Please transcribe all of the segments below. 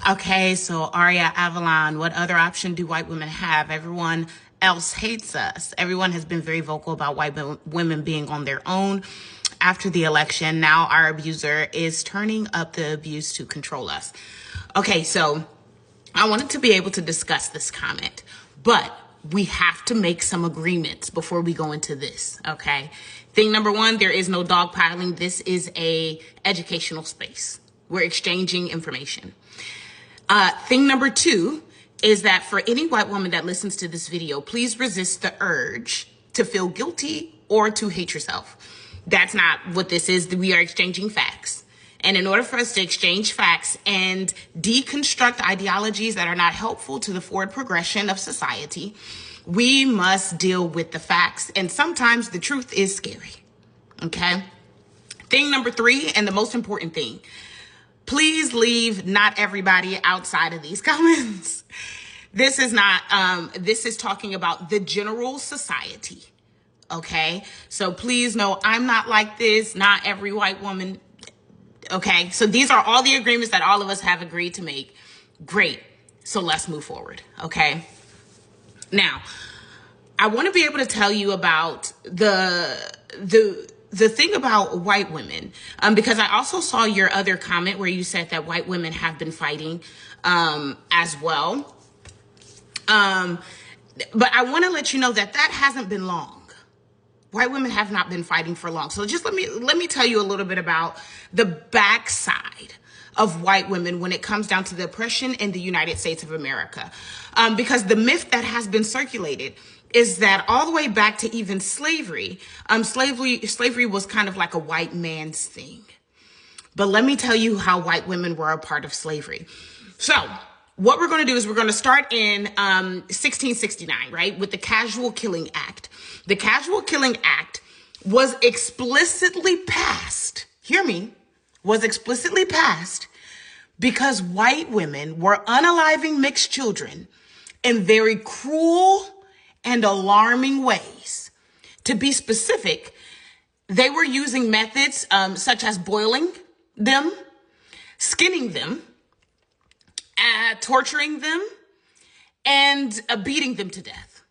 Okay, so Aria Avalon, what other option do white women have? Everyone else hates us. Everyone has been very vocal about women being on their own after the election. Now our abuser is turning up the abuse to control us. Okay, so I wanted to be able to discuss this comment, but we have to make some agreements before we go into this, okay? Thing number one, there is no dogpiling. This is a educational space. We're exchanging information. Thing number two is that for any white woman that listens to this video, please resist the urge to feel guilty or to hate yourself. That's not what this is. We are exchanging facts. And in order for us to exchange facts and deconstruct ideologies that are not helpful to the forward progression of society, we must deal with the facts. And sometimes the truth is scary. Okay? Thing number three, and the most important thing, please leave not everybody outside of these comments. This is not, this is talking about the general society. Okay? So please know I'm not like this. Not every white woman. Okay? So these are all the agreements that all of us have agreed to make. Great. So let's move forward. Okay? Now, I want to be able to tell you about the thing about white women, because I also saw your other comment where you said that white women have been fighting as well. But I want to let you know that that hasn't been long. White women have not been fighting for long. So just let me tell you a little bit about the backside of white women when it comes down to the oppression in the United States of America. Because the myth that has been circulated is that all the way back to even slavery, slavery was kind of like a white man's thing. But let me tell you how white women were a part of slavery. So what we're going to do is we're going to start in 1669, right, with the Casual Killing Act. The Casual Killing Act was explicitly passed, hear me, was explicitly passed because white women were unaliving mixed children in very cruel and alarming ways. To be specific, they were using methods such as boiling them, skinning them, torturing them, and beating them to death.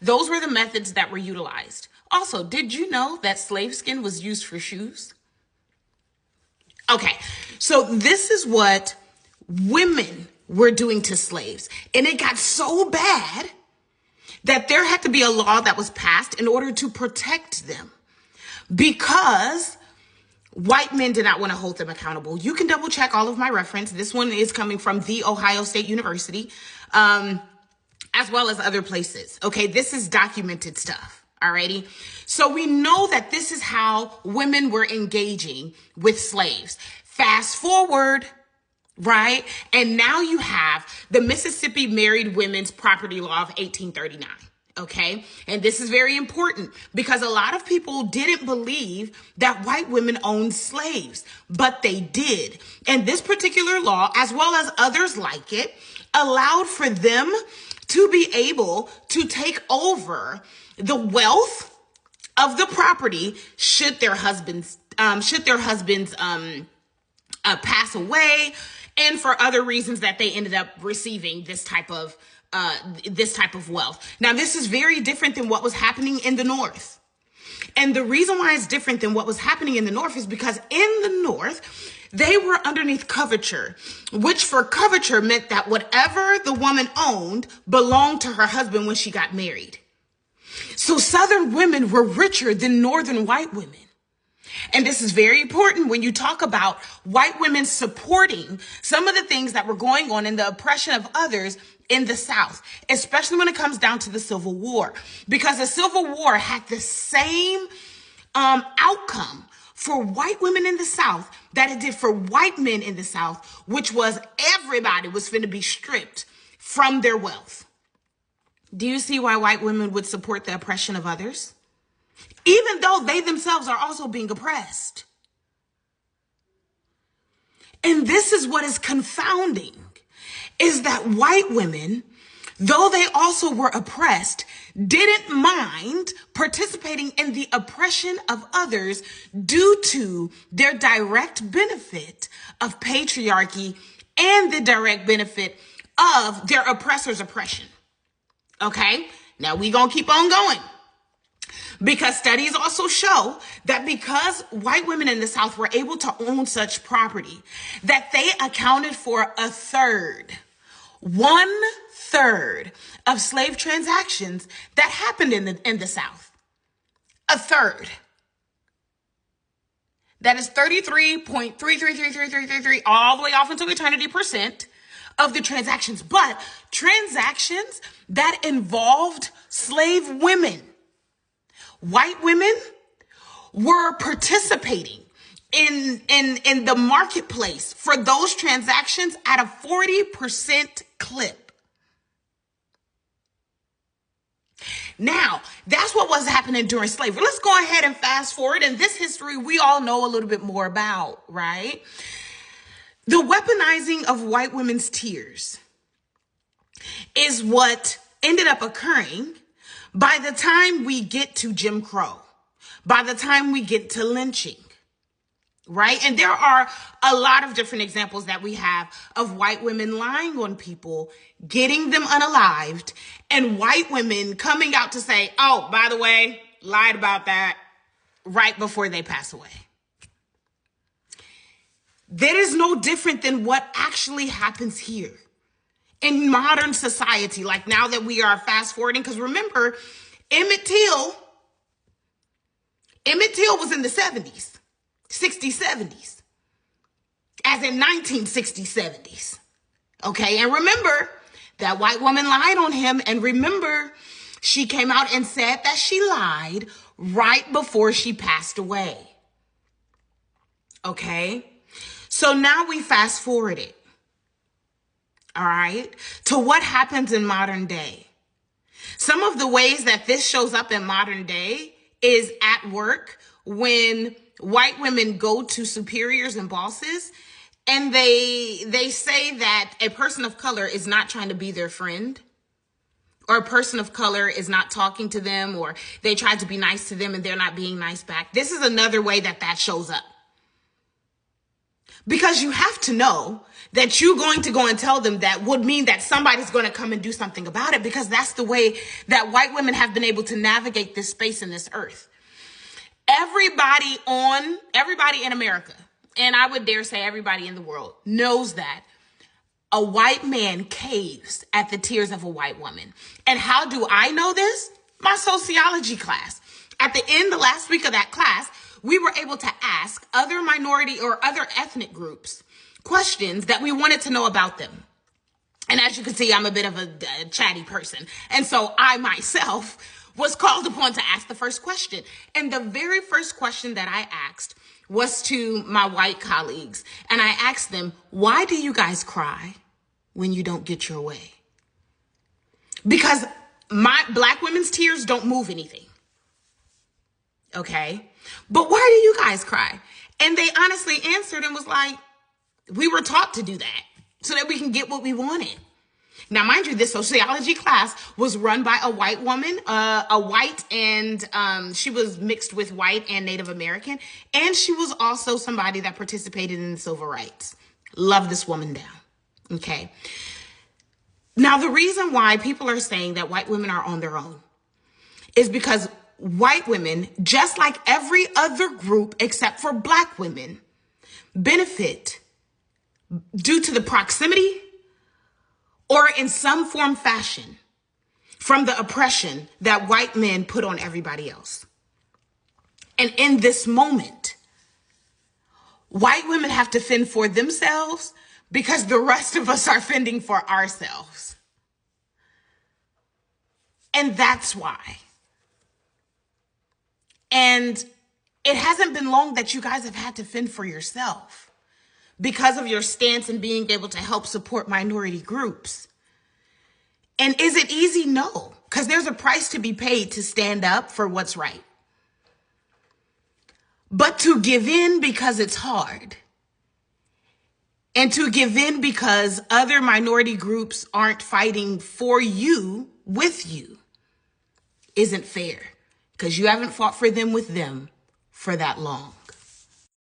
Those were the methods that were utilized. Also, did you know that slave skin was used for shoes? Okay, so this is what women were doing to slaves. And it got so bad that there had to be a law that was passed in order to protect them because white men did not want to hold them accountable. You can double check all of my reference. This one is coming from The Ohio State University, as well as other places. Okay, this is documented stuff. Alrighty. So we know that this is how women were engaging with slaves. Fast forward, right? And now you have the Mississippi Married Women's Property Law of 1839. Okay. And this is very important because a lot of people didn't believe that white women owned slaves, but they did. And this particular law, as well as others like it, allowed for them to be able to take over the wealth of the property should their husbands pass away, and for other reasons that they ended up receiving this type of wealth. Now, this is very different than what was happening in the North. And the reason why it's different than what was happening in the North is because in the North, they were underneath coverture, which for coverture meant that whatever the woman owned belonged to her husband when she got married. So Southern women were richer than Northern white women. And this is very important when you talk about white women supporting some of the things that were going on in the oppression of others in the South, especially when it comes down to the Civil War, because the Civil War had the same outcome for white women in the South that it did for white men in the South, which was everybody was finna be stripped from their wealth. Do you see why white women would support the oppression of others? Even though they themselves are also being oppressed. And this is what is confounding, is that white women though they also were oppressed, didn't mind participating in the oppression of others due to their direct benefit of patriarchy and the direct benefit of their oppressor's oppression. Okay? Now we gonna keep on going. Because studies also show that because white women in the South were able to own such property, that they accounted for 1/3 of slave transactions that happened in the South. 1/3. That is 33.333333 all the way off into eternity percent of the transactions. But transactions that involved slave women, white women were participating in the marketplace for those transactions at a 40% clip. Now, that's what was happening during slavery. Let's go ahead and fast forward. And this history we all know a little bit more about, right? The weaponizing of white women's tears is what ended up occurring by the time we get to Jim Crow, by the time we get to lynching, right? And there are a lot of different examples that we have of white women lying on people, getting them unalived, and white women coming out to say, oh, by the way, lied about that right before they pass away. That is no different than what actually happens here in modern society. Like now that we are fast forwarding, because remember, Emmett Till was in the 70s. 60s, 70s, as in 1960s, 70s. Okay, and remember that white woman lied on him, and remember she came out and said that she lied right before she passed away. Okay, so now we fast forward it, all right, to what happens in modern day. Some of the ways that this shows up in modern day is at work when white women go to superiors and bosses and they say that a person of color is not trying to be their friend, or a person of color is not talking to them, or they tried to be nice to them and they're not being nice back. This is another way that shows up. Because you have to know that you're going to go and tell them that would mean that somebody's going to come and do something about it, because that's the way that white women have been able to navigate this space and this earth. Everybody in America, and I would dare say everybody in the world, knows that a white man caves at the tears of a white woman. And how do I know this? My sociology class. At the end of last week of that class, we were able to ask other minority or other ethnic groups questions that we wanted to know about them. And as you can see, I'm a bit of a chatty person. And so I myself was called upon to ask the first question. And the very first question that I asked was to my white colleagues. And I asked them, why do you guys cry when you don't get your way? Because my black women's tears don't move anything. Okay? But why do you guys cry? And they honestly answered and was like, we were taught to do that so that we can get what we wanted. Now, mind you, this sociology class was run by a white woman, and she was mixed with white and Native American. And she was also somebody that participated in the civil rights. Love this woman down. Okay. Now, the reason why people are saying that white women are on their own is because white women, just like every other group except for black women, benefit due to the proximity or in some form fashion from the oppression that white men put on everybody else. And in this moment, white women have to fend for themselves because the rest of us are fending for ourselves. And that's why. And it hasn't been long that you guys have had to fend for yourself because of your stance in being able to help support minority groups. And is it easy? No, because there's a price to be paid to stand up for what's right. But to give in because it's hard And to give in because other minority groups aren't fighting for you, with you, isn't fair. Because you haven't fought for them with them for that long.